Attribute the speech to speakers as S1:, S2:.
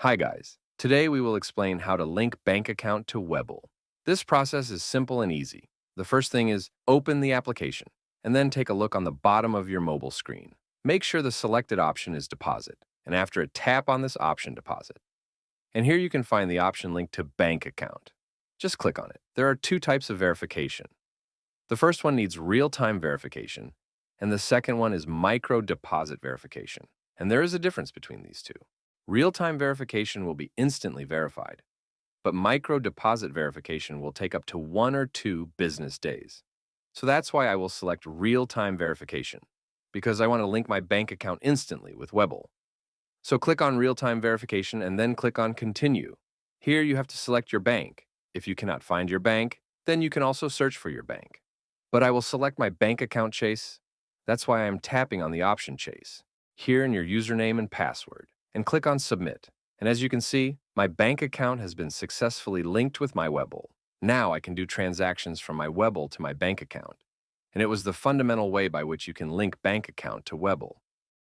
S1: Hi guys. Today we will explain how to link bank account to Webull. This process is simple and easy. The first thing is open the application and then take a look on the bottom of your mobile screen. Make sure the selected option is deposit, and after it, tap on this option deposit. And here you can find the option linked to bank account. Just click on it. There are two types of verification. The first one needs real-time verification, and the second one is micro deposit verification. And there is a difference between these two. Real-time verification will be instantly verified, but micro deposit verification will take up to 1 or 2 business days. So that's why I will select real-time verification, because I want to link my bank account instantly with Webull. So click on real-time verification and then click on continue. Here you have to select your bank. If you cannot find your bank, then you can also search for your bank. But I will select my bank account Chase. That's why I am tapping on the option Chase, here in your username and password, and click on Submit. And as you can see, my bank account has been successfully linked with my Webull. Now I can do transactions from my Webull to my bank account. And it was the fundamental way by which you can link bank account to Webull.